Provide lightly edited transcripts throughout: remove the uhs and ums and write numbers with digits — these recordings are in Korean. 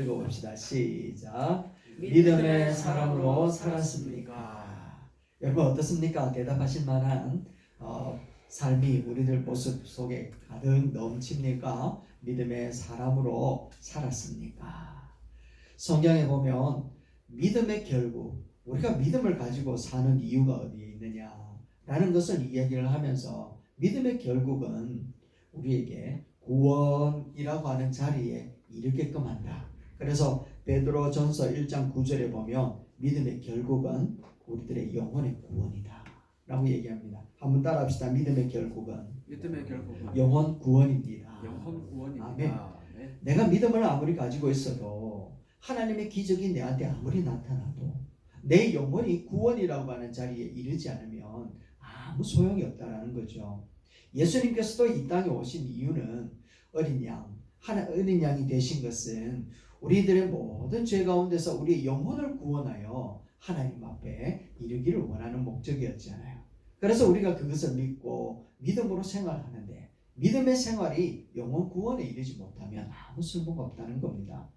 읽어봅시다. 시작. 믿음의 사람으로 살았습니까? 여러분 어떻습니까? 대답하실 만한 삶이 우리들 모습 속에 가득 넘칩니까? 믿음의 사람으로 살았습니까? 성경에 보면 믿음의 결국, 우리가 믿음을 가지고 사는 이유가 어디에 있느냐라는 것을 이야기를 하면서 믿음의 결국은 우리에게 구원이라고 하는 자리에 이르게끔 한다. 그래서 베드로전서 1장 9절에 보면 믿음의 결국은 우리들의 영혼의 구원이다 라고 얘기합니다. 한번 따라합시다. 믿음의 결국은 영혼 구원입니다. 영혼 구원입니다. 아멘. 네. 내가 믿음을 아무리 가지고 있어도 하나님의 기적이 내한테 아무리 나타나도 내 영혼이 구원이라고 하는 자리에 이르지 않으면 아무 소용이 없다라는 거죠. 예수님께서도 이 땅에 오신 이유는 어린 양이 되신 것은 우리들의 모든 죄 가운데서 우리의 영혼을 구원하여 하나님 앞에 이르기를 원하는 목적이었잖아요. 그래서 우리가 그것을 믿고 믿음으로 생활하는데 믿음의 생활이 영혼 구원에 이르지 못하면 아무 쓸모가 없다는 겁니다.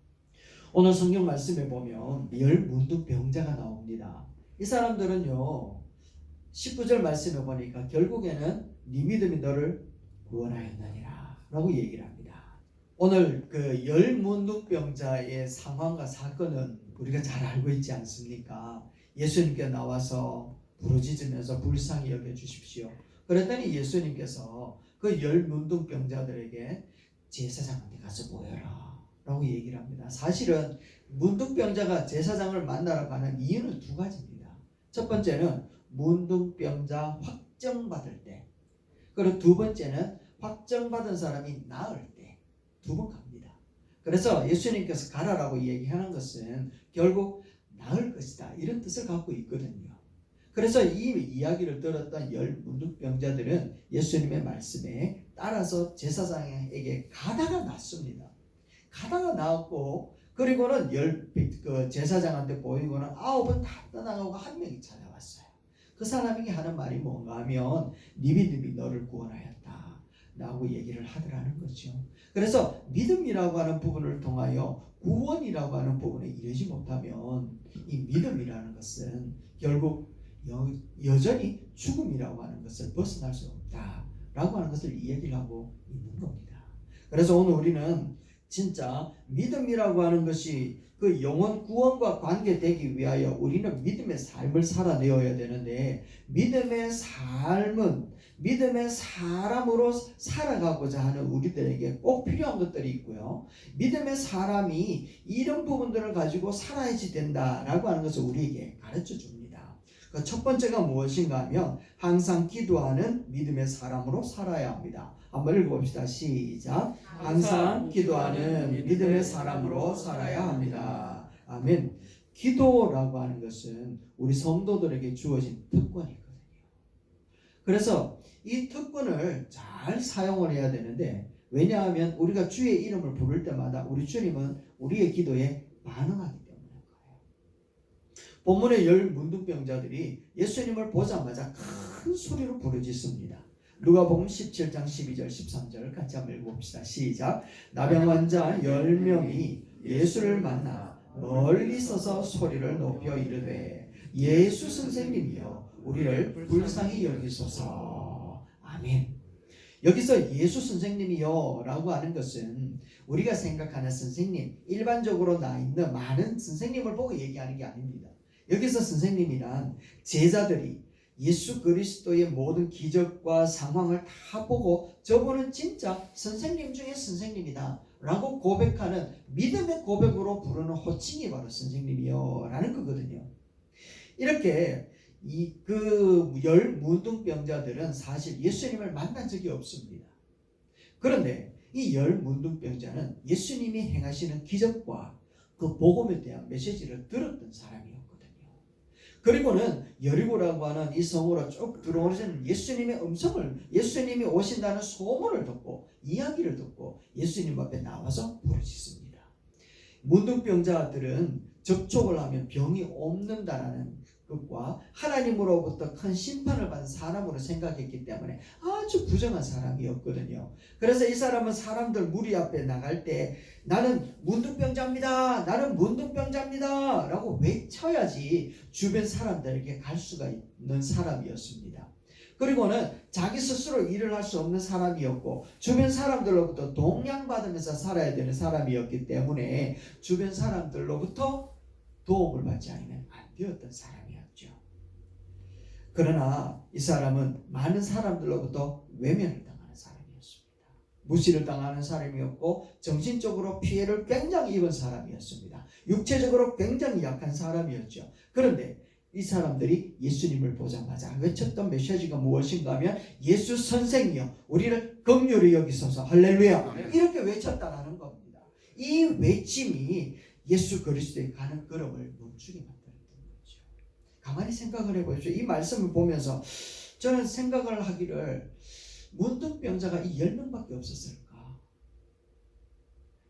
오늘 성경 말씀에 보면 10 문둥병자가 나옵니다. 이 사람들은요 19절 말씀에 보니까 결국에는 네 믿음이 너를 구원하였느니라 라고 얘기를 합니다. 오늘 그 10 문둥병자의 상황과 사건은 우리가 잘 알고 있지 않습니까? 예수님께 나와서 부르짖으면서 불쌍히 여겨주십시오. 그랬더니 예수님께서 그 10 문둥병자들에게 제사장한테 가서 모여라 라고 얘기를 합니다. 사실은 문둥병자가 제사장을 만나러 가는 이유는 두 가지입니다. 첫 번째는 문둥병자 확정받을 때, 그리고 두 번째는 확정받은 사람이 나을 때 두 번 갑니다. 그래서 예수님께서 가라라고 얘기하는 것은 결국 나을 것이다 이런 뜻을 갖고 있거든요. 그래서 이 이야기를 들었던 10 문둥병자들은 예수님의 말씀에 따라서 제사장에게 가다가 났습니다. 가다가 나왔고 그리고는 그 제사장한테 보이고는 9은 다 떠나가고 한 명이 찾아왔어요. 그 사람에게 하는 말이 뭔가 하면 네 믿음이 너를 구원하였다 라고 얘기를 하더라는 거죠. 그래서 믿음이라고 하는 부분을 통하여 구원이라고 하는 부분에 이르지 못하면 이 믿음이라는 것은 결국 여전히 죽음이라고 하는 것을 벗어날 수 없다라고 하는 것을 이야기를 하고 있는 겁니다. 그래서 오늘 우리는 진짜 믿음이라고 하는 것이 그 영혼 구원과 관계되기 위하여 우리는 믿음의 삶을 살아내어야 되는데 믿음의 삶은 믿음의 사람으로 살아가고자 하는 우리들에게 꼭 필요한 것들이 있고요. 믿음의 사람이 이런 부분들을 가지고 살아야지 된다라고 하는 것을 우리에게 가르쳐 줍니다. 그 첫 번째가 무엇인가 하면 항상 기도하는 믿음의 사람으로 살아야 합니다. 한번 읽어봅시다. 시작. 항상 기도하는 믿음의 사람으로 살아야 합니다. 아멘. 기도라고 하는 것은 우리 성도들에게 주어진 특권이거든요. 그래서 이 특권을 잘 사용을 해야 되는데 왜냐하면 우리가 주의 이름을 부를 때마다 우리 주님은 우리의 기도에 반응하기 때문인 거예요. 본문의 10 문둥병자들이 예수님을 보자마자 큰 소리로 부르짖습니다. 누가복음 17장 12절 13절 같이 한번 읽어봅시다. 시작. 나병 환자 10명이 예수를 만나 멀리 서서 소리를 높여 이르되 예수 선생님이여 우리를 불쌍히 여기소서. 아멘. 여기서 예수 선생님이여 라고 하는 것은 우리가 생각하는 선생님, 일반적으로 나 있는 많은 선생님을 보고 얘기하는 게 아닙니다. 여기서 선생님이란 제자들이 예수 그리스도의 모든 기적과 상황을 다 보고 저분은 진짜 선생님 중에 선생님이다 라고 고백하는 믿음의 고백으로 부르는 호칭이 바로 선생님이요 라는 거거든요. 이렇게 그 10 문둥병자들은 사실 예수님을 만난 적이 없습니다. 그런데 이 10 문둥병자는 예수님이 행하시는 기적과 그 복음에 대한 메시지를 들었던 사람이었거든요. 그리고는 여리고라고 하는 이 성으로 쭉 들어오는 예수님의 음성을, 예수님이 오신다는 소문을 듣고 이야기를 듣고 예수님 앞에 나와서 부르짖습니다. 문둥병자들은 접촉을 하면 병이 옮는다라는 것과 하나님으로부터 큰 심판을 받은 사람으로 생각했기 때문에 아주 아주 부정한 사람이었거든요. 그래서 이 사람은 사람들 무리 앞에 나갈 때 나는 문둥병자입니다. 나는 문둥병자입니다. 라고 외쳐야지 주변 사람들에게 갈 수가 있는 사람이었습니다. 그리고는 자기 스스로 일을 할 수 없는 사람이었고 주변 사람들로부터 동양받으면서 살아야 되는 사람이었기 때문에 주변 사람들로부터 도움을 받지 않으면 안 되었던 사람이었죠. 그러나 이 사람은 많은 사람들로부터 외면을 당하는 사람이었습니다. 무시를 당하는 사람이었고 정신적으로 피해를 굉장히 입은 사람이었습니다. 육체적으로 굉장히 약한 사람이었죠. 그런데 이 사람들이 예수님을 보자마자 외쳤던 메시지가 무엇인가 하면 예수 선생이여 우리를 긍휼히 여기소서 할렐루야 이렇게 외쳤다라는 겁니다. 이 외침이 예수 그리스도의 가는 걸음을 멈추게 만들었던 거죠. 가만히 생각을 해보십시오. 이 말씀을 보면서 저는 생각을 하기를 문둥병자가 이 10명밖에 없었을까?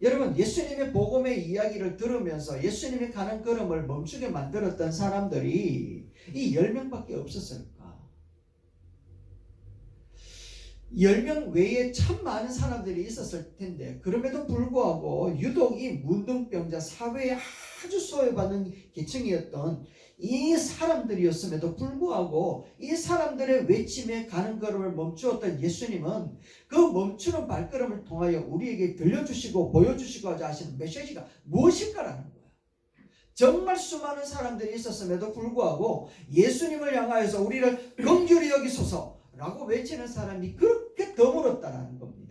여러분 예수님의 복음의 이야기를 들으면서 예수님이 가는 걸음을 멈추게 만들었던 사람들이 이 10명밖에 없었을까? 10명 외에 참 많은 사람들이 있었을 텐데 그럼에도 불구하고 유독 이 문둥병자 사회에 아주 소외받는 계층이었던 이 사람들이었음에도 불구하고 이 사람들의 외침에 가는 걸음을 멈추었던 예수님은 그 멈추는 발걸음을 통하여 우리에게 들려주시고 보여주시고자 하시는 메시지가 무엇일까라는 거예요. 정말 수많은 사람들이 있었음에도 불구하고 예수님을 향하여서 우리를 긍휼히 여기소서라고 외치는 사람이 그렇게 드물었다라는 겁니다.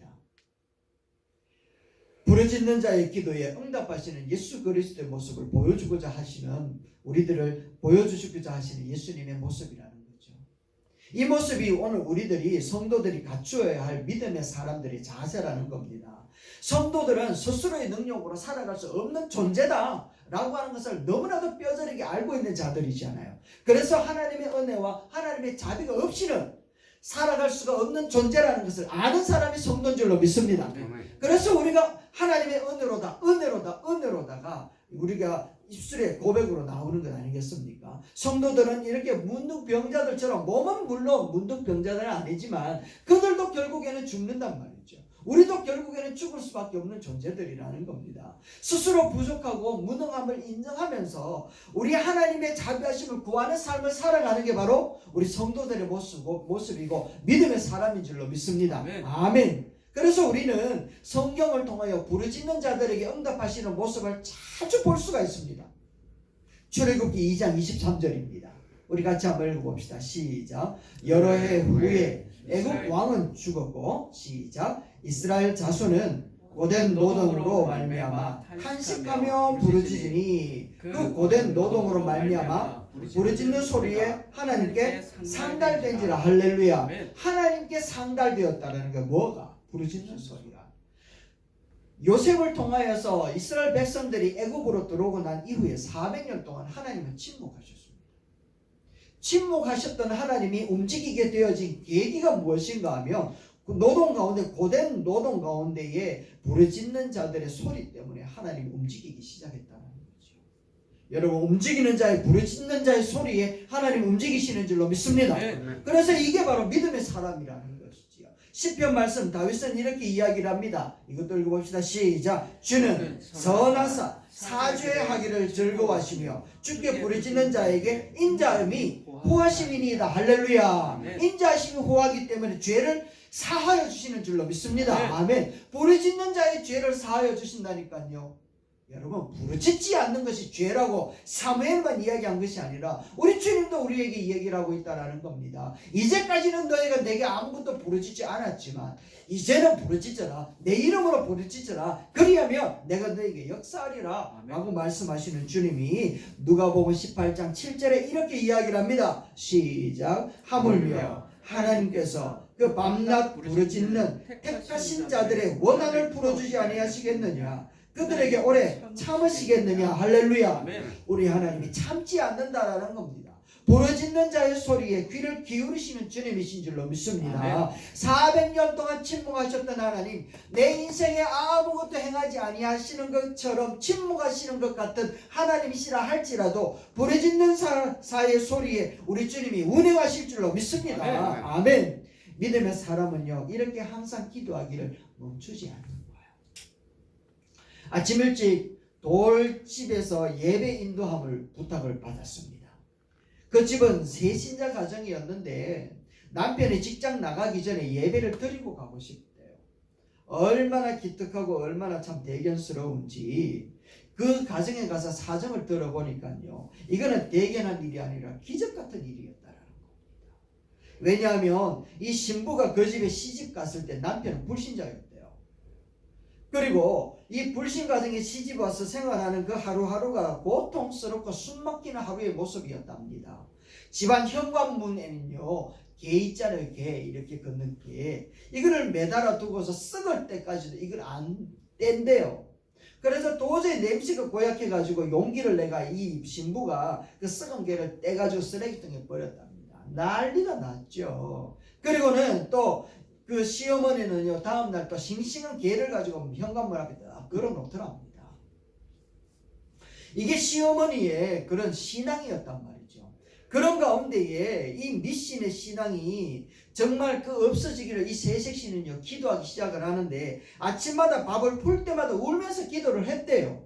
부르짖는 자의 기도에 응답하시는 예수 그리스도의 모습을 보여주고자 하시는 우리들을 보여주시고자 하시는 예수님의 모습이라는 거죠. 이 모습이 오늘 우리들이 성도들이 갖추어야 할 믿음의 사람들의 자세라는 겁니다. 성도들은 스스로의 능력으로 살아갈 수 없는 존재다 라고 하는 것을 너무나도 뼈저리게 알고 있는 자들이잖아요. 그래서 하나님의 은혜와 하나님의 자비가 없이는 살아갈 수가 없는 존재라는 것을 아는 사람이 성도인 줄로 믿습니다. 그래서 우리가 하나님의 은혜로다가 우리가 입술의 고백으로 나오는 것 아니겠습니까? 성도들은 이렇게 문둥병자들처럼 몸은 물론 문둥병자들은 아니지만 그들도 결국에는 죽는단 말이죠. 우리도 결국에는 죽을 수밖에 없는 존재들이라는 겁니다. 스스로 부족하고 무능함을 인정하면서 우리 하나님의 자비하심을 구하는 삶을 살아가는 게 바로 우리 성도들의 모습이고 믿음의 사람인 줄로 믿습니다. 아멘. 그래서 우리는 성경을 통하여 부르짖는 자들에게 응답하시는 모습을 자주 볼 수가 있습니다. 출애굽기 2장 23절입니다. 우리 같이 한번 읽어봅시다. 시작. 여러 해 후에 애굽 왕은 죽었고 시작. 이스라엘 자손은 고된 노동으로 말미암아 탄식하며 부르짖으니 그 고된 노동으로 말미암아 부르짖는 소리에 하나님께 상달된지라. 할렐루야. 하나님께 상달되었다는 게 뭐가? 부르짖는 소리가. 요셉을 통하여서 이스라엘 백성들이 애굽으로 들어오고 난 이후에 400년 동안 하나님은 침묵하셨습니다. 침묵하셨던 하나님이 움직이게 되어진 계기가 무엇인가 하면 그 노동 가운데 고된 노동 가운데에 부르짖는 자들의 소리 때문에 하나님이 움직이기 시작했다는 거죠. 여러분 움직이는 자의 부르짖는 자의 소리에 하나님 움직이시는 줄로 믿습니다. 그래서 이게 바로 믿음의 사람이라는 거예요. 시편 말씀 다윗은 이렇게 이야기를 합니다. 이것도 읽어봅시다. 시작. 주는 선하사 사죄하기를 즐거워하시며 주께 부르짖는 자에게 인자함이 호하심이니이다. 할렐루야. 인자하심이 호하기 때문에 죄를 사하여 주시는 줄로 믿습니다. 아멘. 부르짖는 자의 죄를 사하여 주신다니까요. 여러분 부르짖지 않는 것이 죄라고 사무엘만 이야기한 것이 아니라 우리 주님도 우리에게 얘기를 하고 있다는 겁니다. 이제까지는 너희가 내게 아무것도 부르짖지 않았지만 이제는 부르짖어라. 내 이름으로 부르짖어라. 그리하면 내가 너에게 역사하리라 라고 말씀하시는 주님이 누가복음 18장 7절에 이렇게 이야기를 합니다. 시작. 하물며 하나님께서 그 밤낮 부르짖는 택하신 자들의 원한을 풀어주지 아니하시겠느냐. 그들에게 오래 참으시겠느냐. 할렐루야. 우리 하나님이 참지 않는다라는 겁니다. 부르짖는 자의 소리에 귀를 기울이시는 주님이신 줄로 믿습니다. 400년 동안 침묵하셨던 하나님, 내 인생에 아무것도 행하지 아니하시는 것처럼 침묵하시는 것 같은 하나님이시라 할지라도 부르짖는 자의 소리에 우리 주님이 운행하실 줄로 믿습니다. 아멘. 믿음의 사람은요 이렇게 항상 기도하기를 멈추지 않는 거예요. 아침 일찍 돌집에서 예배 인도함을 부탁을 받았습니다. 그 집은 새신자 가정이었는데 남편이 직장 나가기 전에 예배를 드리고 가고 싶대요. 얼마나 기특하고 얼마나 참 대견스러운지 그 가정에 가서 사정을 들어보니까요 이거는 대견한 일이 아니라 기적 같은 일이었다라는 겁니다. 왜냐하면 이 신부가 그 집에 시집 갔을 때 남편은 불신자였대요. 그리고 이 불신 가정에 시집 와서 생활하는 그 하루하루가 고통스럽고 숨막히는 하루의 모습이었답니다. 집안 현관문에는요 개 있잖아요. 개 이렇게 걷는 개. 이거를 매달아 두고서 썩을 때까지도 이걸 안 뗀대요. 그래서 도저히 냄새가 고약해가지고 용기를 내가 이 신부가 그 썩은 개를 떼가지고 쓰레기통에 버렸답니다. 난리가 났죠. 그리고는 또 그 시어머니는요 다음날 또 싱싱한 게를 가지고 현관문 앞에 딱 걸어놓더랍니다. 이게 시어머니의 그런 신앙이었단 말이죠. 그런 가운데에 이 미신의 신앙이 정말 그 없어지기를 이 세색신은요 기도하기 시작을 하는데 아침마다 밥을 풀 때마다 울면서 기도를 했대요.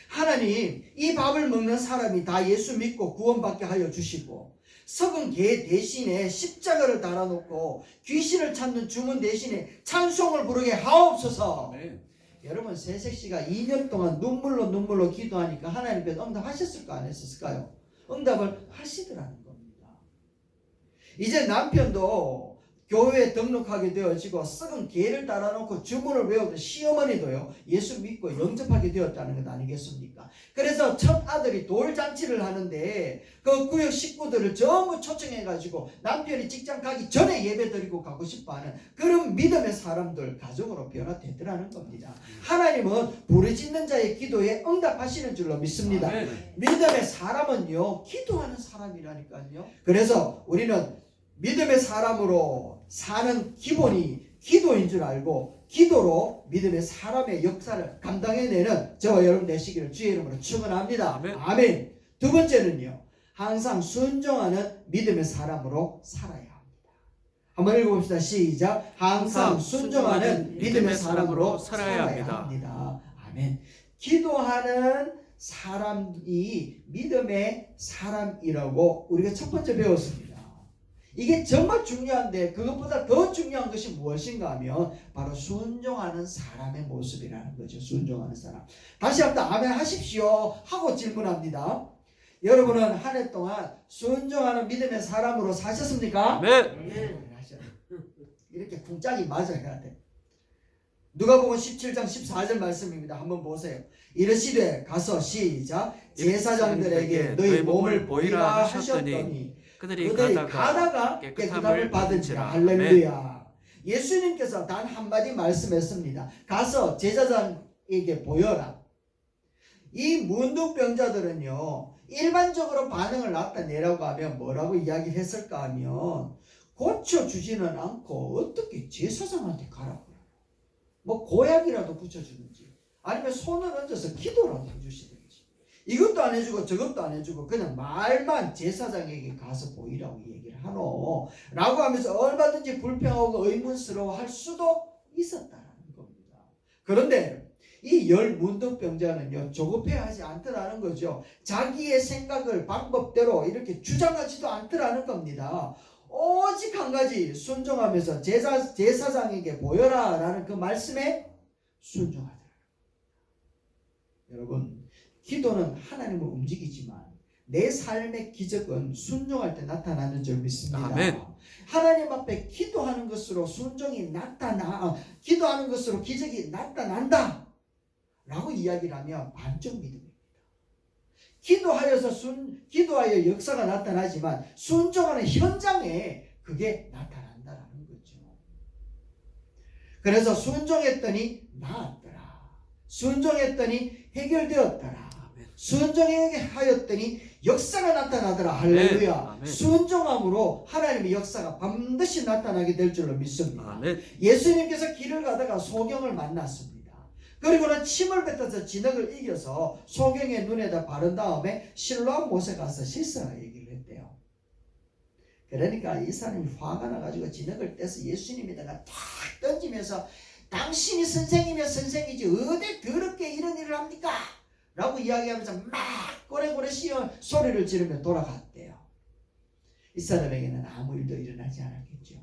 하나님, 이 밥을 먹는 사람이 다 예수 믿고 구원받게 하여 주시고 썩은 개 대신에 십자가를 달아놓고 귀신을 찾는 주문 대신에 찬송을 부르게 하옵소서. 네. 여러분 세색씨가 2년 동안 눈물로 기도하니까 하나님께서 응답하셨을까 안 했었을까요? 응답을 하시더라는 겁니다. 이제 남편도 교회에 등록하게 되어지고 썩은 개를 달아놓고 주문을 외우던 시어머니도요 예수 믿고 영접하게 되었다는 것 아니겠습니까? 그래서 첫 아들이 돌잔치를 하는데 그 구역 식구들을 전부 초청해가지고 남편이 직장 가기 전에 예배드리고 가고 싶어하는 그런 믿음의 사람들 가정으로 변화되더라는 겁니다. 하나님은 부르짖는 자의 기도에 응답하시는 줄로 믿습니다. 믿음의 사람은요 기도하는 사람이라니까요. 그래서 우리는 믿음의 사람으로 사는 기본이 기도인 줄 알고 기도로 믿음의 사람의 역사를 감당해내는 저와 여러분 되시기를 주의 이름으로 축원합니다. 아멘. 아멘. 두 번째는요. 항상 순종하는 믿음의 사람으로 살아야 합니다. 한번 읽어봅시다. 시작. 항상 순종하는 믿음의 사람으로 살아야 합니다. 아멘. 기도하는 사람이 믿음의 사람이라고 우리가 첫 번째 배웠습니다. 이게 정말 중요한데 그것보다 더 중요한 것이 무엇인가 하면 바로 순종하는 사람의 모습이라는 거죠. 순종하는 사람. 다시 한번 아멘 하십시오 하고 질문합니다. 여러분은 한 해 동안 순종하는 믿음의 사람으로 사셨습니까? 네. 이렇게 쿵짝이 맞아야 돼. 누가복음 17장 14절 말씀입니다. 한번 보세요. 이르시되 가서 시작 제사장들에게 너희 몸을 보이라 하셨더니 그들이 가다가 깨끗함을 받은지라. 할렐루야. 예수님께서 단 한마디 말씀했습니다. 가서 제사장에게 보여라. 이 문둥병자들은요 일반적으로 반응을 나타내라고 하면 뭐라고 이야기했을까 하면 고쳐주지는 않고 어떻게 제사장한테 가라고 그래요. 뭐 고약이라도 붙여주든지 아니면 손을 얹어서 기도라도 해주시든지 이것도 안 해주고 저것도 안 해주고 그냥 말만 제사장에게 가서 보이라고 얘기를 하노 라고 하면서 얼마든지 불평하고 의문스러워 할 수도 있었다는 겁니다. 그런데 이 열 문둥병자는요 조급해하지 않더라는 거죠. 자기의 생각을 방법대로 이렇게 주장하지도 않더라는 겁니다. 오직 한 가지 순종하면서 제사장에게 보여라 라는 그 말씀에 순종하더라. 여러분 기도는 하나님을 움직이지만 내 삶의 기적은 순종할 때 나타나는 줄 믿습니다. 아멘. 하나님 앞에 기도하는 것으로 순종이 기도하는 것으로 기적이 나타난다 라고 이야기를 하면 반쪽 믿음입니다. 기도하여 역사가 나타나지만 순종하는 현장에 그게 나타난다라는 거죠. 그래서 순종했더니 나았더라. 순종했더니 해결되었더라. 순종하였더니 역사가 나타나더라. 할렐루야. 아멘. 순종함으로 하나님의 역사가 반드시 나타나게 될 줄로 믿습니다. 아멘. 예수님께서 길을 가다가 소경을 만났습니다. 그리고는 침을 뱉어서 진흙을 이겨서 소경의 눈에다 바른 다음에 실로암 못에 가서 씻으라 얘기를 했대요. 그러니까 이 사람이 화가 나가지고 진흙을 떼서 예수님에다가 탁 던지면서 당신이 선생이면 선생이지 어디 더럽게 이런 일을 합니까? 라고 이야기하면서 막 고래고래 소리를 지르며 돌아갔대요. 이 사람에게는 아무 일도 일어나지 않았겠죠.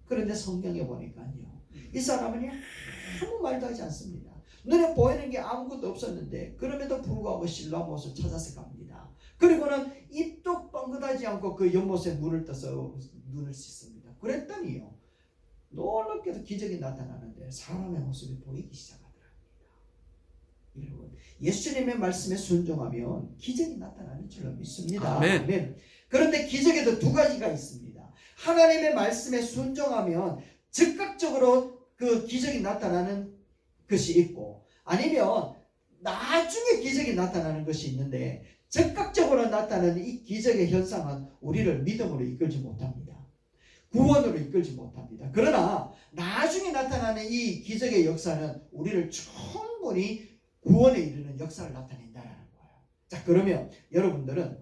그런데 성경에 보니까요, 이 사람은 아무 말도 하지 않습니다. 눈에 보이는 게 아무것도 없었는데 그럼에도 불구하고 실로암 못을 찾아서 갑니다. 그리고는 입도 뻥긋하지 않고 그 연못에 물을 떠서 눈을 씻습니다. 그랬더니요, 놀랍게도 기적이 나타나는데 사람의 모습이 보이기 시작하더랍니다. 여러분, 예수님의 말씀에 순종하면 기적이 나타나는 줄로 믿습니다. 아멘. 그런데 기적에도 두 가지가 있습니다. 하나님의 말씀에 순종하면 즉각적으로 그 기적이 나타나는 것이 있고, 아니면 나중에 기적이 나타나는 것이 있는데, 즉각적으로 나타나는 이 기적의 현상은 우리를 믿음으로 이끌지 못합니다. 구원으로 이끌지 못합니다. 그러나 나중에 나타나는 이 기적의 역사는 우리를 충분히 구원에 이르는 역사를 나타낸다는 거예요. 자, 그러면 여러분들은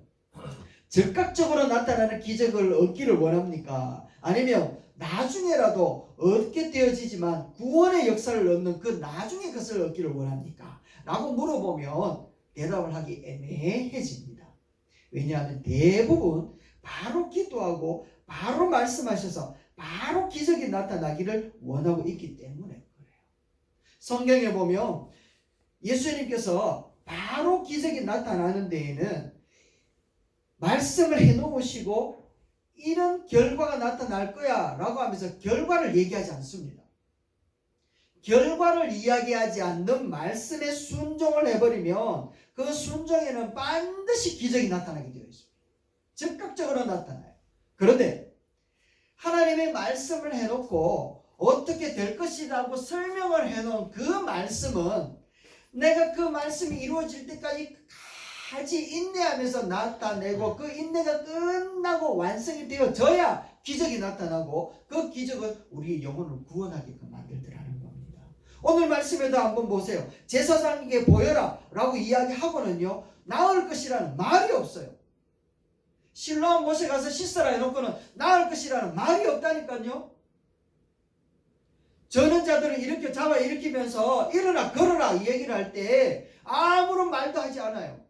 즉각적으로 나타나는 기적을 얻기를 원합니까? 아니면 나중에라도 얻게 되어지지만 구원의 역사를 얻는 그 나중에 것을 얻기를 원합니까? 라고 물어보면 대답을 하기 애매해집니다. 왜냐하면 대부분 바로 기도하고 바로 말씀하셔서 바로 기적이 나타나기를 원하고 있기 때문에 그래요. 성경에 보면 예수님께서 바로 기적이 나타나는 데에는 말씀을 해놓으시고 이런 결과가 나타날 거야 라고 하면서 결과를 얘기하지 않습니다. 결과를 이야기하지 않는 말씀에 순종을 해버리면 그 순종에는 반드시 기적이 나타나게 되어 있습니다. 즉각적으로 나타나요. 그런데 하나님의 말씀을 해놓고 어떻게 될 것이라고 설명을 해놓은 그 말씀은 내가 그 말씀이 이루어질 때까지 같이 인내하면서 나타내고 그 인내가 끝나고 완성이 되어져야 기적이 나타나고 그 기적은 우리의 영혼을 구원하게끔 만들더라는 겁니다. 오늘 말씀에도 한번 보세요. 제사장에게 보여라 라고 이야기하고는요, 나을 것이라는 말이 없어요. 실로암 못에 가서 씻어라 해놓고는 나을 것이라는 말이 없다니까요. 저는 자들을 이렇게 잡아 일으키면서 일어나 걸어라 이 얘기를 할 때 아무런 말도 하지 않아요.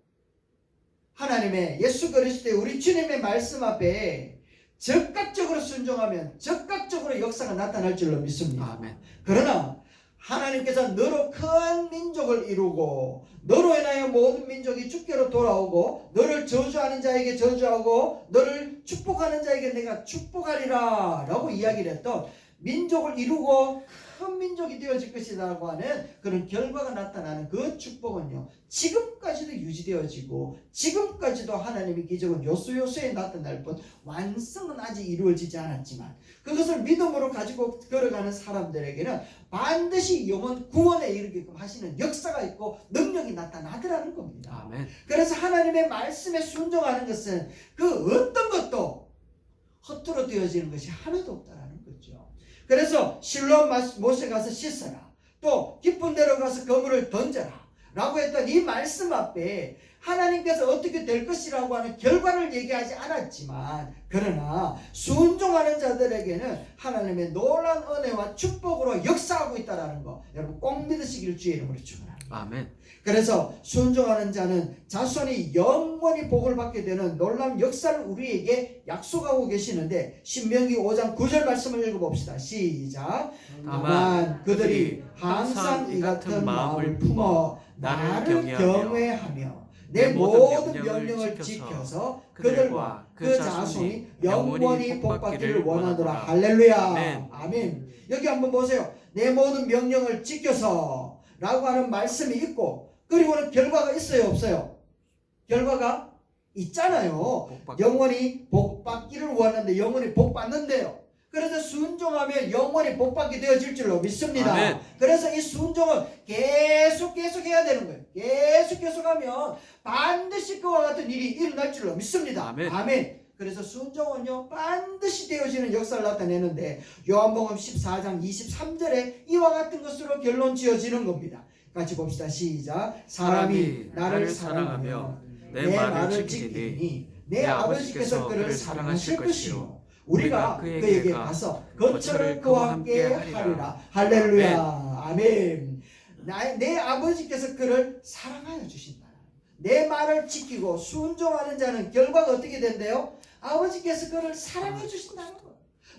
하나님의 예수 그리스도의 우리 주님의 말씀 앞에 즉각적으로 순종하면 즉각적으로 역사가 나타날 줄로 믿습니다. 아멘. 그러나 하나님께서 너로 큰 민족을 이루고 너로 인하여 모든 민족이 주께로 돌아오고 너를 저주하는 자에게 저주하고 너를 축복하는 자에게 내가 축복하리라 라고 이야기를 했던 민족을 이루고 큰 민족이 되어질 것이라고 하는 그런 결과가 나타나는 그 축복은요, 지금까지도 유지되어지고 지금까지도 하나님의 기적은 요소요소에 나타날 뿐 완성은 아직 이루어지지 않았지만 그것을 믿음으로 가지고 걸어가는 사람들에게는 반드시 영혼 구원에 이르게끔 하시는 역사가 있고 능력이 나타나더라는 겁니다. 아멘. 그래서 하나님의 말씀에 순종하는 것은 그 어떤 것도 허투루 되어지는 것이 하나도 없다라는 거죠. 그래서 실로암 못에 가서 씻어라, 또 깊은 데로 가서 그물을 던져라 라고 했던 이 말씀 앞에 하나님께서 어떻게 될 것이라고 하는 결과를 얘기하지 않았지만, 그러나 순종하는 자들에게는 하나님의 놀라운 은혜와 축복으로 역사하고 있다는 거 여러분 꼭 믿으시길 주의 이름으로 축원합니다. 아멘. 그래서 순종하는 자는 자손이 영원히 복을 받게 되는 놀라운 역사를 우리에게 약속하고 계시는데, 신명기 5장 9절 말씀을 읽어봅시다. 시작. 다만 그들이 항상 이 같은 마음을 품어 나를 경외하며 내 모든 명령을 지켜서 그들과 그 자손이 영원히 복받기를 원하노라. 할렐루야. 아멘. 여기 한번 보세요. 내 모든 명령을 지켜서 라고 하는 말씀이 있고, 그리고는 결과가 있어요 없어요? 결과가 있잖아요. 영원히 복받기를 원하는데 영원히 복받는데요. 그래서 순종하면 영원히 복받게 되어질 줄로 믿습니다. 아멘. 그래서 이 순종은 계속 해야 되는 거예요. 계속 하면 반드시 그와 같은 일이 일어날 줄로 믿습니다. 아멘. 아멘. 그래서 순종은요 반드시 되어지는 역사를 나타내는데, 요한복음 14장 23절에 이와 같은 것으로 결론 지어지는 겁니다. 같이 봅시다. 시작. 사람이 나를 사랑하며 내 말을 지키니 내 아버지께서 그를 사랑하실 것이요 우리가 그에게 가서 거처를 그와 함께 하리라. 할렐루야. 아멘. 내 아버지께서 그를 사랑하여 주신다. 내 말을 지키고 순종하는 자는 결과가 어떻게 된대요? 아버지께서 그를 사랑해 주신다는 거예요.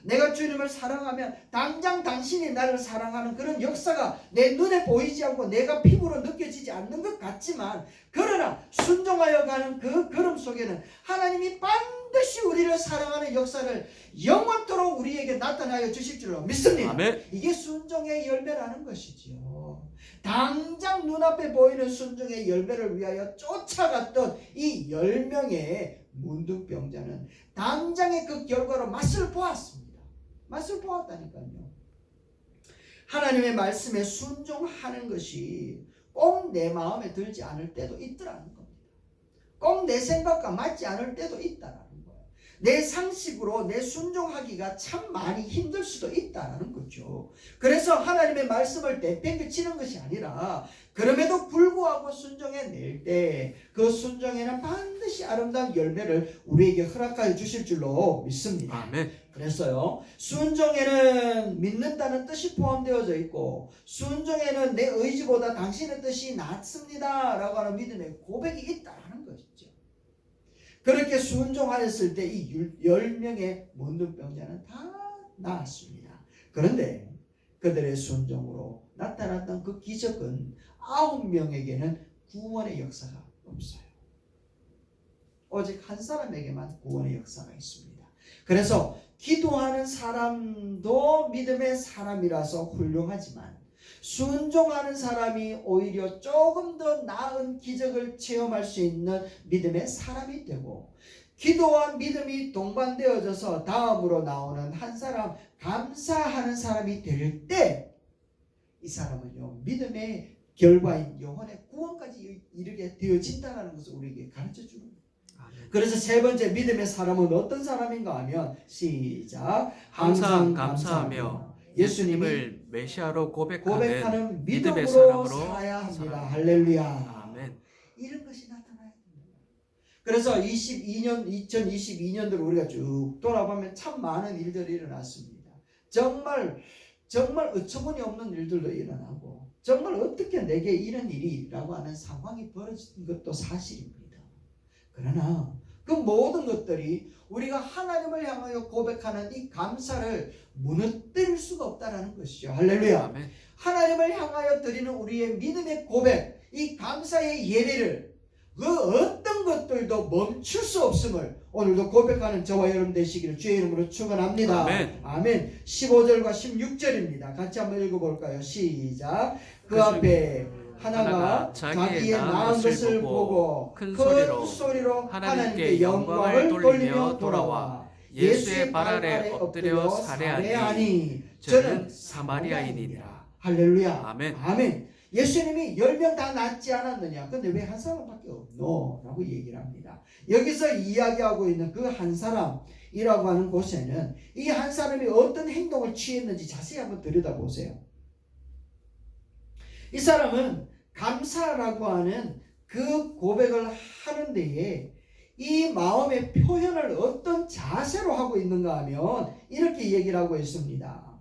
내가 주님을 사랑하면 당장 당신이 나를 사랑하는 그런 역사가 내 눈에 보이지 않고 내가 피부로 느껴지지 않는 것 같지만, 그러나 순종하여 가는 그 걸음 속에는 하나님이 반드시 우리를 사랑하는 역사를 영원토록 우리에게 나타나여 주실 줄로 믿습니다. 아멘. 이게 순종의 열매라는 것이지요. 당장 눈앞에 보이는 순종의 열매를 위하여 쫓아갔던 이 10명의 문둥병자는 당장의 그 결과로 맛을 보았습니다. 맛을 보았다니까요. 하나님의 말씀에 순종하는 것이 꼭 내 마음에 들지 않을 때도 있더라는 겁니다. 꼭 내 생각과 맞지 않을 때도 있다라는 거예요. 내 상식으로 내 순종하기가 참 많이 힘들 수도 있다라는 거죠. 그래서 하나님의 말씀을 내팽개치는 것이 아니라 그럼에도 불구하고 순종해낼 때 그 순종에는 반드시 아름다운 열매를 우리에게 허락하여 주실 줄로 믿습니다. 아멘. 그래서요, 순종에는 믿는다는 뜻이 포함되어져 있고, 순종에는 내 의지보다 당신의 뜻이 낫습니다 라고 하는 믿음의 고백이 있다는 것이죠. 그렇게 순종하였을 때 이 10명의 문둥병자는 다 나았습니다. 그런데 그들의 순종으로 나타났던 그 기적은 9명에게는 구원의 역사가 없어요. 오직 한 사람에게만 구원의 역사가 있습니다. 그래서 기도하는 사람도 믿음의 사람이라서 훌륭하지만 순종하는 사람이 오히려 조금 더 나은 기적을 체험할 수 있는 믿음의 사람이 되고, 기도와 믿음이 동반되어져서 다음으로 나오는 한 사람, 감사하는 사람이 될 때 이 사람은요 믿음의 결과인 영혼의 구원까지 이르게 되어진다는 것을 우리에게 가르쳐주는 거예요. 그래서 세 번째 믿음의 사람은 어떤 사람인가 하면, 시작, 항상 감사하며 예수님을 메시아로 고백하는 믿음의 믿음으로 사람으로 살아야 합니다. 살아야 할렐루야. 아멘. 이런 것이 나타나야 됩니다. 그래서 2022년도를 우리가 쭉 돌아보면 참 많은 일들이 일어났습니다. 정말 어처구니 없는 일들도 일어나고, 정말 어떻게 내게 이런 일이라고 하는 상황이 벌어진 것도 사실입니다. 그러나 그 모든 것들이 우리가 하나님을 향하여 고백하는 이 감사를 무너뜨릴 수가 없다는 것이죠. 할렐루야. 아멘. 하나님을 향하여 드리는 우리의 믿음의 고백, 이 감사의 예배를 그 어떤 것들도 멈출 수 없음을 오늘도 고백하는 저와 여러분 되시기를 주의 이름으로 축원합니다. 아멘. 아멘. 15절과 16절입니다. 같이 한번 읽어볼까요? 시작. 그 앞에 하나가 자기의 낳은 것을 보고 큰 소리로 하나님께 영광을 돌리며 돌아와 예수의 발 아래 엎드려 살해하니 저는 사마리아인이라. 할렐루야. 아멘. 아멘. 예수님이 10명 다 낫지 않았느냐? 근데 왜 한 사람밖에 없노? 라고 얘기를 합니다. 여기서 이야기하고 있는 그 한 사람이라고 하는 곳에는 이 한 사람이 어떤 행동을 취했는지 자세히 한번 들여다보세요. 이 사람은 감사라고 하는 그 고백을 하는 데에 이 마음의 표현을 어떤 자세로 하고 있는가 하면 이렇게 얘기를 하고 있습니다.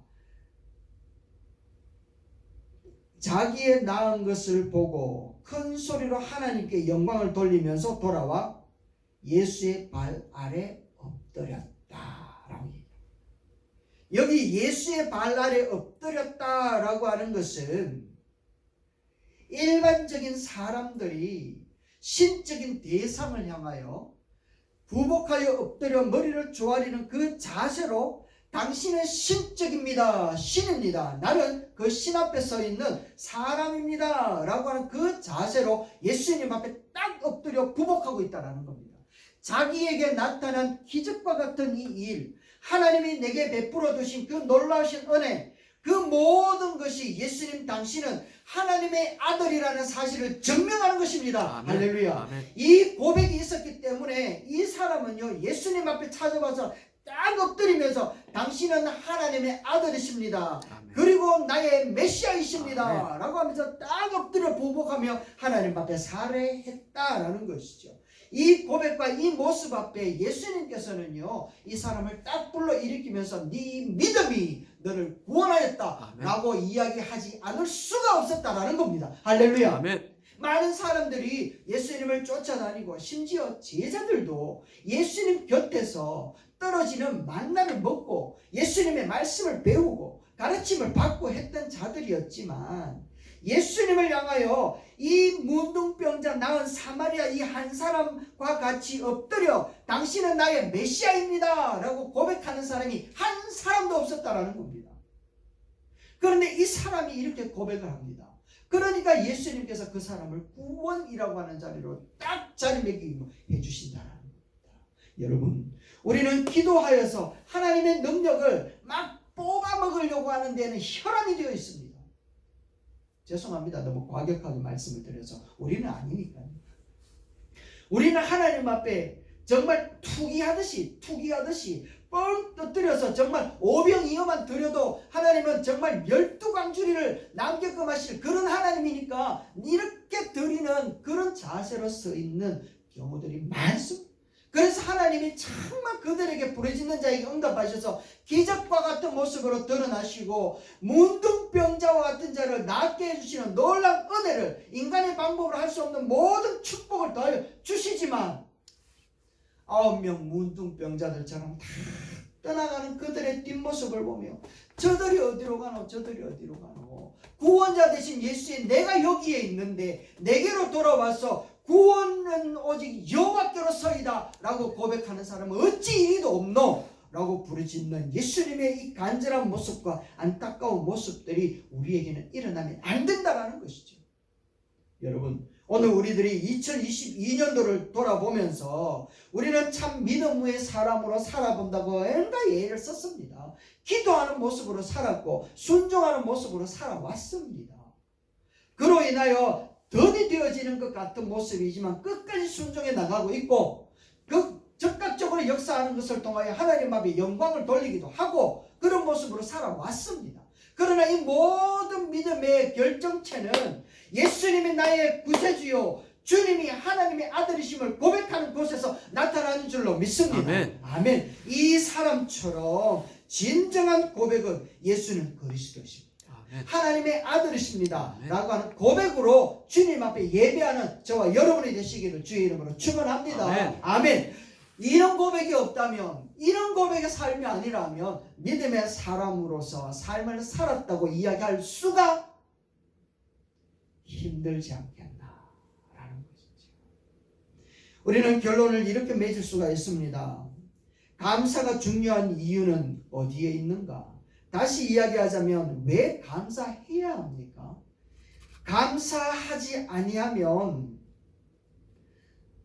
자기의 낳은 것을 보고 큰 소리로 하나님께 영광을 돌리면서 돌아와 예수의 발 아래 엎드렸다라고 얘기합니다. 여기 예수의 발 아래 엎드렸다라고 하는 것은 일반적인 사람들이 신적인 대상을 향하여 부복하여 엎드려 머리를 조아리는 그 자세로 당신은 신적입니다. 신입니다. 나는 그 신 앞에 서 있는 사람입니다. 라고 하는 그 자세로 예수님 앞에 딱 엎드려 부복하고 있다는 겁니다. 자기에게 나타난 기적과 같은 이 일, 하나님이 내게 베풀어 두신 그 놀라우신 은혜, 그 모든 것이 예수님 당신은 하나님의 아들이라는 사실을 증명하는 것입니다. 아멘. 할렐루야. 아멘. 이 고백이 있었기 때문에 이 사람은요 예수님 앞에 찾아와서 딱 엎드리면서 당신은 하나님의 아들이십니다. 아멘. 그리고 나의 메시아이십니다. 아멘. 라고 하면서 딱 엎드려 보복하며 하나님 앞에 살해했다라는 것이죠. 이 고백과 이 모습 앞에 예수님께서는요, 이 사람을 딱 불러 일으키면서 네 믿음이 너를 구원하였다 아멘. 라고 이야기하지 않을 수가 없었다라는 겁니다. 할렐루야. 아멘. 많은 사람들이 예수님을 쫓아다니고 심지어 제자들도 예수님 곁에서 떨어지는 만나를 먹고 예수님의 말씀을 배우고 가르침을 받고 했던 자들이었지만, 예수님을 향하여 이 문둥병자 나은 사마리아 이 한 사람과 같이 엎드려 당신은 나의 메시아입니다 라고 고백하는 사람이 한 사람도 없었다라는 겁니다. 그런데 이 사람이 이렇게 고백을 합니다. 그러니까 예수님께서 그 사람을 구원이라고 하는 자리로 딱 자리매김해 주신다는 겁니다. 여러분, 우리는 기도하여서 하나님의 능력을 막 뽑아먹으려고 하는 데는 혈안이 되어 있습니다. 죄송합니다. 너무 과격하게 말씀을 드려서. 우리는 아니니까요. 우리는 하나님 앞에 정말 투기하듯이 뻥 터뜨려서 정말 오병이어만 드려도 하나님은 정말 12광주리를 남게끔 하실 그런 하나님이니까 이렇게 드리는 그런 자세로 서 있는 경우들이 많습니다. 그래서 하나님이 정말 그들에게 부르짖는 자에게 응답하셔서 기적과 같은 모습으로 드러나시고 문둥병자와 같은 자를 낫게 해주시는 놀라운 은혜를 인간의 방법으로 할 수 없는 모든 축복을 더하여 주시지만 9명 문둥병자들처럼 다 떠나가는 그들의 뒷모습을 보며 저들이 어디로 가노 구원자 되신 예수의 내가 여기에 있는데 내게로 돌아와서 구원은 오직 여호와께로서이다 라고 고백하는 사람은 어찌 이리도 없노 라고 부르짖는 예수님의 이 간절한 모습과 안타까운 모습들이 우리에게는 일어나면 안 된다라는 것이죠. 여러분, 오늘 우리들이 2022년도를 돌아보면서 우리는 참 믿음의 사람으로 살아본다고 엔다 예를 썼습니다. 기도하는 모습으로 살았고 순종하는 모습으로 살아왔습니다. 그로 인하여 덕이 되어지는 것 같은 모습이지만 끝까지 순종해 나가고 있고 그 적극적으로 역사하는 것을 통하여 하나님 앞에 영광을 돌리기도 하고 그런 모습으로 살아왔습니다. 그러나 이 모든 믿음의 결정체는 예수님이 나의 구세주요 주님이 하나님의 아들이심을 고백하는 곳에서 나타나는 줄로 믿습니다. 아멘. 아멘. 이 사람처럼 진정한 고백은 예수는 그리스도십니다. 아멘. 하나님의 아들이십니다. 아멘. 라고 하는 고백으로 주님 앞에 예배하는 저와 여러분이 되시기를 주의 이름으로 축원합니다. 아멘. 아멘. 이런 고백이 없다면, 이런 고백의 삶이 아니라면 믿음의 사람으로서 삶을 살았다고 이야기할 수가 힘들지 않겠나라는 것이죠. 우리는 결론을 이렇게 맺을 수가 있습니다. 감사가 중요한 이유는 어디에 있는가? 다시 이야기하자면 왜 감사해야 합니까? 감사하지 아니하면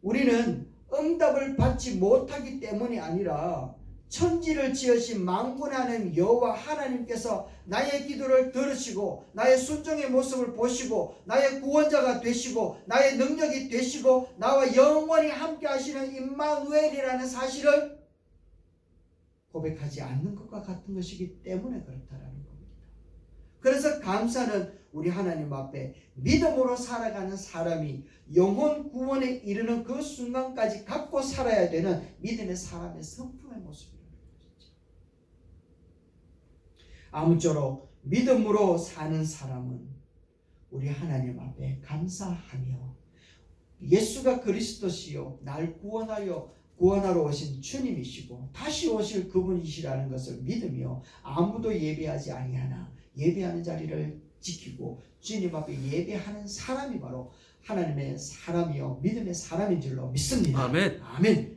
우리는 응답을 받지 못하기 때문이 아니라 천지를 지으신 만군의 하나님 여호와 하나님께서 나의 기도를 들으시고 나의 순종의 모습을 보시고 나의 구원자가 되시고 나의 능력이 되시고 나와 영원히 함께 하시는 임마누엘이라는 사실을 고백하지 않는 것과 같은 것이기 때문에 그렇다라는 겁니다. 그래서 감사는 우리 하나님 앞에 믿음으로 살아가는 사람이 영혼 구원에 이르는 그 순간까지 갖고 살아야 되는 믿음의 사람의 성품의 모습이라는 것이죠. 아무쪼록 믿음으로 사는 사람은 우리 하나님 앞에 감사하며 예수가 그리스도시요 날 구원하러 오신 주님이시고 다시 오실 그분이시라는 것을 믿으며 아무도 예배하지 아니하나 예배하는 자리를 지키고 주님 앞에 예배하는 사람이 바로 하나님의 사람이요 믿음의 사람인 줄로 믿습니다. 아멘. 아멘.